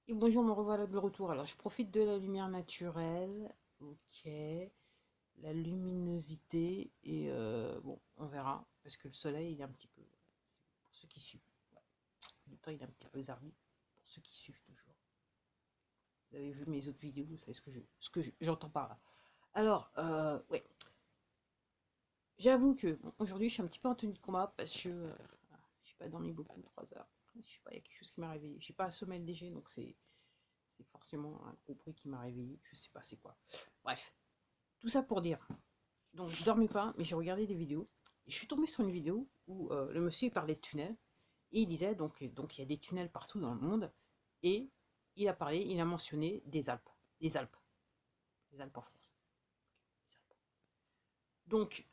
Et bonjour, me revoilà de retour. Alors, je profite de la lumière naturelle. Ok. La luminosité. Et bon, on verra. Parce que le soleil, il est un petit peu. Pour ceux qui suivent. Ouais. Le temps, il est un petit peu zarbi. Pour ceux qui suivent toujours. Vous avez vu mes autres vidéos, vous savez j'entends par là. Alors, ouais. J'avoue que bon, aujourd'hui, je suis un petit peu en tenue de combat parce que j'ai pas dormi beaucoup, 3 heures. Je sais pas, il y a quelque chose qui m'a réveillé. J'ai pas un sommeil léger, donc c'est forcément un gros bruit qui m'a réveillé. Je sais pas c'est quoi. Bref, tout ça pour dire. Donc je dormais pas, mais j'ai regardé des vidéos. Et je suis tombée sur une vidéo où le monsieur il parlait de tunnels. Et il disait donc il y a des tunnels partout dans le monde. Et il a mentionné des Alpes. Les Alpes. Les Alpes en France. Les Alpes. Donc,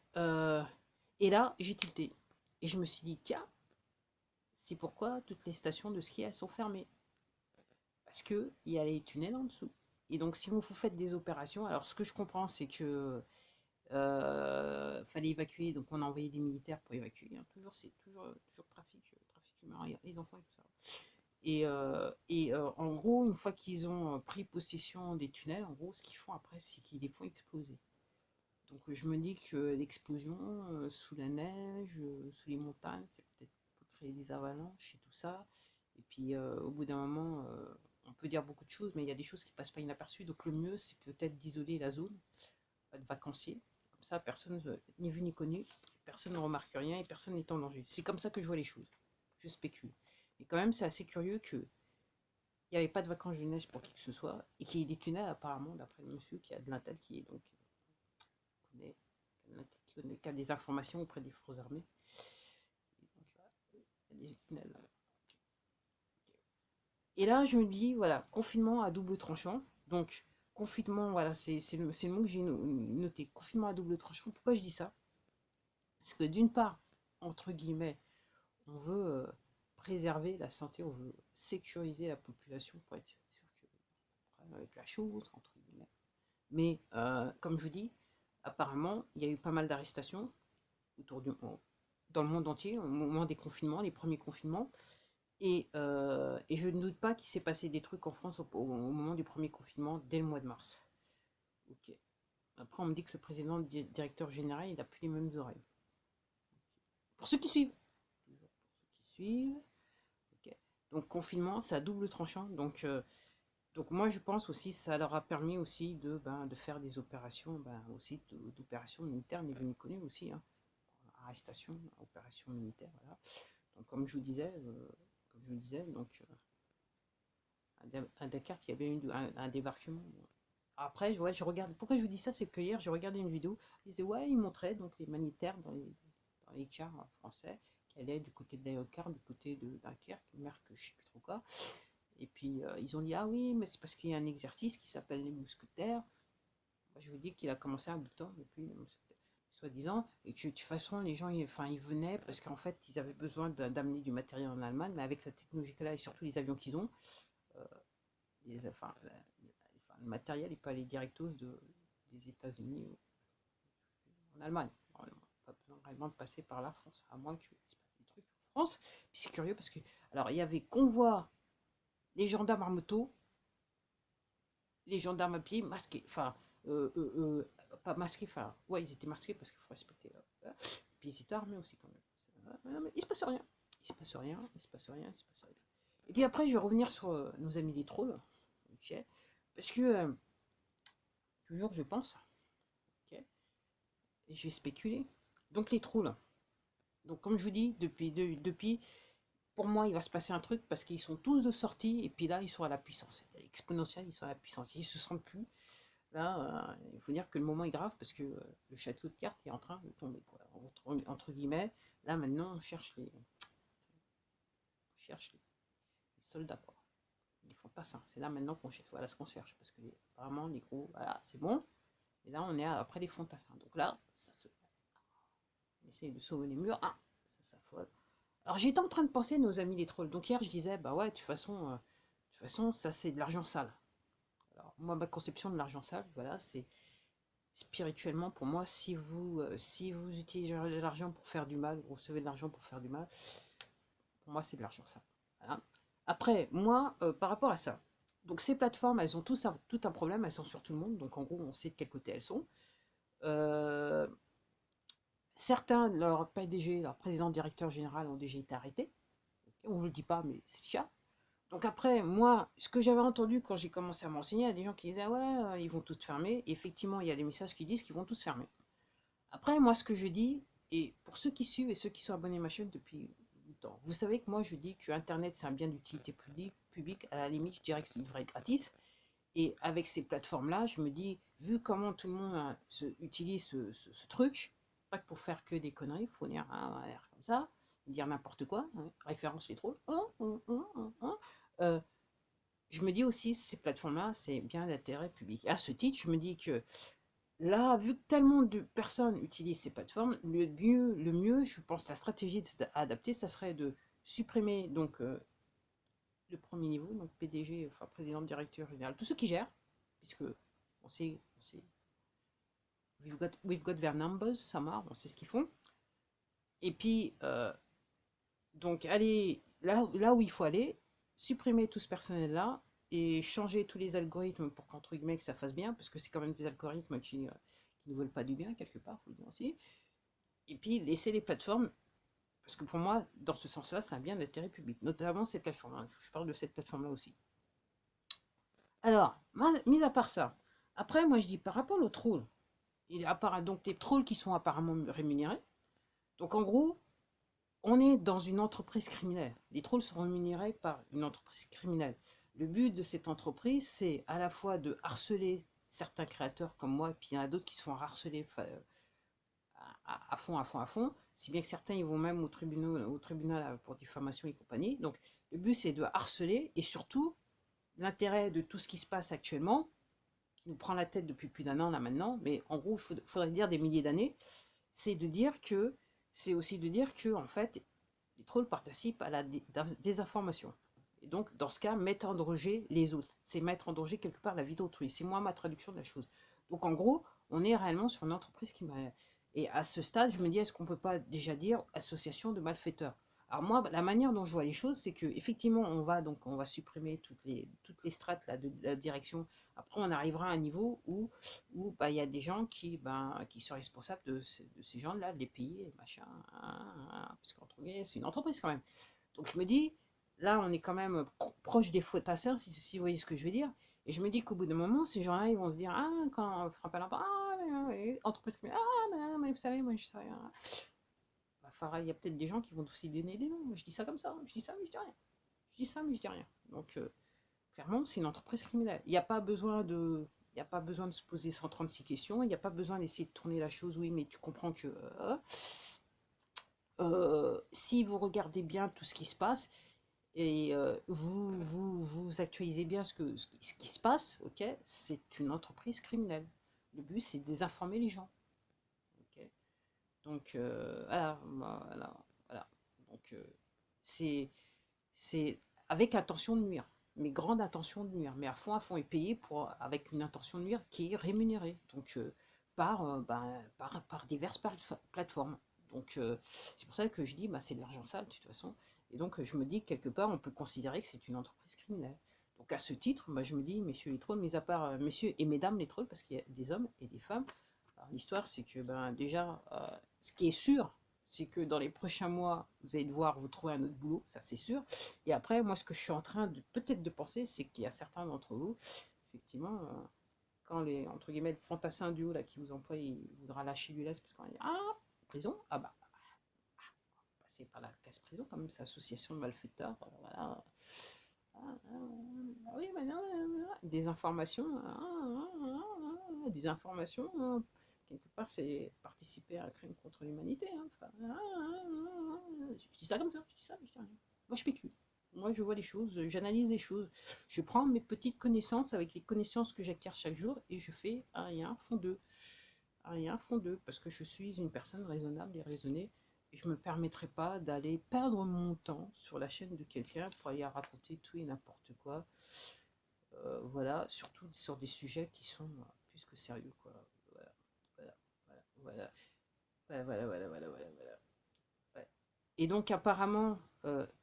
et là, j'ai tilté. Et je me suis dit, tiens, c'est pourquoi toutes les stations de ski elles sont fermées. Parce qu'il y a les tunnels en dessous. Et donc, si vous faites des opérations, alors ce que je comprends, c'est que fallait évacuer, donc on a envoyé des militaires pour évacuer. Hein. Toujours, c'est toujours trafic humain, les enfants et tout ça. Et en gros, une fois qu'ils ont pris possession des tunnels, en gros, ce qu'ils font après, c'est qu'ils les font exploser. Donc je me dis que l'explosion sous la neige, sous les montagnes, c'est peut-être pour créer des avalanches et tout ça. Et puis au bout d'un moment, on peut dire beaucoup de choses, mais il y a des choses qui passent pas inaperçues. Donc le mieux, c'est peut-être d'isoler la zone de vacanciers. Comme ça, personne, ni vu ni connu, personne ne remarque rien et personne n'est en danger. C'est comme ça que je vois les choses. Je spécule. Mais quand même, c'est assez curieux qu'il n'y avait pas de vacances jeunesse pour qui que ce soit et qu'il y ait des tunnels apparemment, d'après le monsieur qui a de l'intel qui est donc connaît, qui a des informations auprès des forces armées. Et donc, il y a des tunnels. Et là, je me dis, voilà, confinement à double tranchant. Donc, confinement, voilà, c'est le mot que j'ai noté. Confinement à double tranchant. Pourquoi je dis ça? Parce que d'une part, entre guillemets, on veut préserver la santé, on veut sécuriser la population pour être sûr que avec la chose, entre guillemets. Mais comme je vous dis, apparemment, il y a eu pas mal d'arrestations autour du dans le monde entier au moment des confinements, les premiers confinements. Et je ne doute pas qu'il s'est passé des trucs en France au moment du premier confinement, dès le mois de mars. Ok. Après, on me dit que le président directeur général, il n'a plus les mêmes oreilles. Pour ceux qui suivent. Toujours pour ceux qui suivent. Ok. Donc confinement, c'est à double tranchant. Donc moi je pense aussi ça leur a permis aussi de faire des opérations, aussi d'opérations militaires, ni vu ni connu aussi. Hein. Arrestation, opération militaire, voilà. Donc comme je vous disais, donc à Dakar, il y avait eu un débarquement. Après, ouais, je regarde. Pourquoi je vous dis ça, c'est que hier, j'ai regardé une vidéo. Ils disaient, ouais, ils montraient donc les militaires dans les cars français qui allaient du côté de Dakar, du côté de Dunkerque, une mer que je sais plus trop quoi. Et puis ils ont dit, ah oui, mais c'est parce qu'il y a un exercice qui s'appelle les mousquetaires. Moi, je vous dis qu'il a commencé un bout de temps depuis les mousquetaires, soi-disant, et que de toute façon, les gens, ils venaient parce qu'en fait, ils avaient besoin d'amener du matériel en Allemagne, mais avec la technologie qu'elle a et surtout les avions qu'ils ont, euh, enfin, le matériel, il peut aller directos des États-Unis en Allemagne. Normalement, pas besoin réellement de passer par la France, à moins qu'il se passe des trucs en France. Puis c'est curieux parce que, alors, il y avait convoi, les gendarmes à moto, les gendarmes à pied, masqués, enfin, pas masqués, enfin, ouais, ils étaient masqués parce qu'il faut respecter. Puis ils étaient armés aussi quand même. Mais il se passe rien. Il se passe rien, il se passe rien, il se passe rien. Et puis après, je vais revenir sur nos amis les trolls. Ok. Parce que, toujours, je pense, ok, et j'ai spéculé. Donc les trolls. Donc comme je vous dis, depuis, pour moi, il va se passer un truc parce qu'ils sont tous de sortie et puis là, ils sont à la puissance. Exponentielle, ils sont à la puissance. Ils se sentent plus. Là, il faut dire que le moment est grave parce que le château de cartes est en train de tomber. Quoi. Entre guillemets, là maintenant, on cherche les soldats. Quoi. Les fantassins. C'est là maintenant qu'on cherche. Voilà ce qu'on cherche parce que apparemment, les gros, voilà, c'est bon. Et là, on est après les fantassins. Donc là, on essaye de sauver les murs. Ah, ça s'affole. Alors j'étais en train de penser à nos amis les trolls. Donc hier, je disais, bah ouais, de toute façon, ça c'est de l'argent sale. Alors moi, ma conception de l'argent sale, voilà, c'est spirituellement pour moi, si vous utilisez de l'argent pour faire du mal, vous recevez de l'argent pour faire du mal, pour moi c'est de l'argent sale. Voilà. Après, moi, par rapport à ça, Donc ces plateformes, elles ont tout un problème, elles sont sur tout le monde, donc en gros, on sait de quel côté elles sont. Euh, Certains, leurs PDG, leurs présidents directeurs généraux ont déjà été arrêtés. On ne vous le dit pas, mais c'est le cas. Donc après, moi, ce que j'avais entendu quand j'ai commencé à m'enseigner, il y a des gens qui disaient «Ah ouais, ils vont tous fermer». Et effectivement, il y a des messages qui disent qu'ils vont tous fermer. Après, moi, ce que je dis, et pour ceux qui suivent et ceux qui sont abonnés à ma chaîne depuis longtemps, vous savez que moi, je dis que Internet, c'est un bien d'utilité publique. À la limite, je dirais que c'est devrait être gratis. Et avec ces plateformes-là, je me dis, vu comment tout le monde utilise ce truc, pas que pour faire que des conneries, il faut dire comme ça, dire n'importe quoi, hein, référence les trolls, je me dis aussi, ces plateformes-là, c'est bien d'intérêt public. À ce titre, je me dis que là, vu que tellement de personnes utilisent ces plateformes, le mieux, je pense, la stratégie adaptée, ça serait de supprimer donc le premier niveau, donc PDG, enfin président, directeur général, tous ceux qui gèrent, puisque on sait we've got their numbers, ça marche, on sait ce qu'ils font. Et puis, donc, aller là où il faut aller, supprimer tout ce personnel-là et changer tous les algorithmes pour qu'entre guillemets que ça fasse bien, parce que c'est quand même des algorithmes qui ne veulent pas du bien, quelque part, il faut le dire aussi. Et puis, laisser les plateformes, parce que pour moi, dans ce sens-là, c'est un bien d'intérêt public, notamment ces plateformes. Hein. Je parle de cette plateforme-là aussi. Alors, mis à part ça, après, moi je dis par rapport aux trolls, il y a donc des trolls qui sont apparemment rémunérés. Donc en gros, on est dans une entreprise criminelle. Les trolls sont rémunérés par une entreprise criminelle. Le but de cette entreprise, c'est à la fois de harceler certains créateurs comme moi, et puis il y en a d'autres qui se font harceler à fond, à fond, à fond, si bien que certains ils vont même au tribunal pour diffamation et compagnie. Donc le but c'est de harceler et surtout l'intérêt de tout ce qui se passe actuellement, qui nous prend la tête depuis plus d'un an là maintenant, mais en gros il faudrait dire des milliers d'années, c'est de dire que c'est aussi de dire que en fait les trolls participent à la désinformation. Et donc, dans ce cas, mettre en danger les autres. C'est mettre en danger quelque part la vie d'autrui. C'est moi ma traduction de la chose. Donc, en gros, on est réellement sur une entreprise qui m'a. Et à ce stade, je me dis, est-ce qu'on ne peut pas déjà dire association de malfaiteurs? Alors moi, la manière dont je vois les choses, c'est que effectivement, on va supprimer toutes les strates là, de la direction. Après, on arrivera à un niveau où bah, il y a des gens qui sont responsables de ces gens-là, les pays, machin, parce qu'entre guillemets, c'est une entreprise quand même. Donc je me dis, là, on est quand même proche des fantassins, si vous voyez ce que je veux dire. Et je me dis qu'au bout d'un moment, ces gens-là, ils vont se dire, ah, quand on frappe à la porte, entreprise, mais vous savez, moi, je sais rien. Enfin, il y a peut-être des gens qui vont aussi donner des noms. Moi, je dis ça comme ça, je dis ça, mais je dis rien. Je dis ça, mais je dis rien. Donc, clairement, c'est une entreprise criminelle. Il n'y a pas besoin de. Il n'y a pas besoin de se poser 136 questions, il n'y a pas besoin d'essayer de tourner la chose, oui, mais tu comprends que si vous regardez bien tout ce qui se passe et vous actualisez bien ce qui se passe, ok, c'est une entreprise criminelle. Le but, c'est de désinformer les gens. Ok. Donc, voilà. Donc, c'est c'est avec intention de nuire, mais grande intention de nuire, mais à fond et payé avec une intention de nuire qui est rémunérée, donc par diverses plateformes. Donc c'est pour ça que je dis, bah, c'est de l'argent sale de toute façon, et donc je me dis que quelque part on peut considérer que c'est une entreprise criminelle. Donc à ce titre, bah, je me dis, messieurs les trolls, mis à part messieurs et mesdames les trolls, parce qu'il y a des hommes et des femmes, l'histoire c'est que ben, déjà, ce qui est sûr, c'est que dans les prochains mois, vous allez devoir vous trouver un autre boulot, ça c'est sûr. Et après, moi, ce que je suis en train de peut-être de penser, c'est qu'il y a certains d'entre vous, effectivement, quand les entre guillemets fantassins du haut là qui vous emploient, il voudra lâcher du lest parce qu'on va dire ah prison, ah bah passer par la case prison quand même, c'est association de malfaiteurs, voilà. Oui, mais non, des informations, des informations. Quelque part, c'est participer à un crime contre l'humanité. Hein. Enfin, je dis ça comme ça, je dis ça, mais je dis rien. Moi, je spécule. Moi, je vois les choses, j'analyse les choses. Je prends mes petites connaissances avec les connaissances que j'acquiers chaque jour et je fais un rien fond d'eux. Un rien fond d'eux, parce que je suis une personne raisonnable et raisonnée. Et je ne me permettrai pas d'aller perdre mon temps sur la chaîne de quelqu'un pour aller raconter tout et n'importe quoi. Voilà, surtout sur des sujets qui sont plus que sérieux, quoi. Voilà, voilà, voilà, voilà, voilà, voilà, voilà, voilà, voilà. Ouais. Et donc apparemment,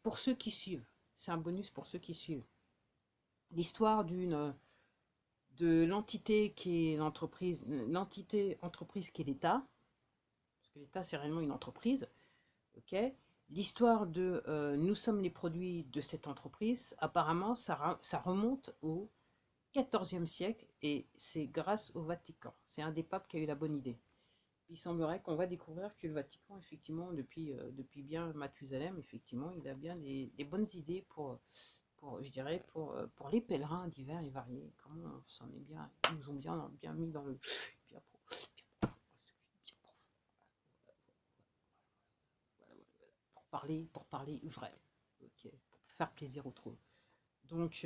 pour ceux qui suivent, c'est un bonus pour ceux qui suivent. l'histoire de l'entité qui est l'entreprise, l'entité entreprise qui est l'État, parce que l'État c'est réellement une entreprise, ok. L'histoire de nous sommes les produits de cette entreprise, apparemment ça remonte au XIVe siècle et c'est grâce au Vatican. C'est un des papes qui a eu la bonne idée. Il semblerait qu'on va découvrir que le Vatican, effectivement, depuis bien Mathusalem, effectivement, il a bien des bonnes idées je dirais, pour les pèlerins divers et variés. Comment on s'en est bien, ils nous ont bien mis dans le bien profond, bien profond, pour parler vrai, ok, pour faire plaisir aux autres. Donc,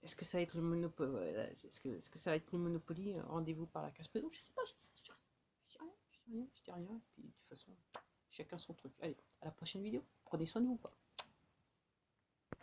est-ce que ça va être le Monopoly, est-ce que ça va être le Monopoly, rendez-vous par la casse prénom? Je sais pas, je dis rien, je dis rien, je dis rien, je dis rien. Puis de toute façon, chacun son truc. Allez, à la prochaine vidéo. Prenez soin de vous, quoi.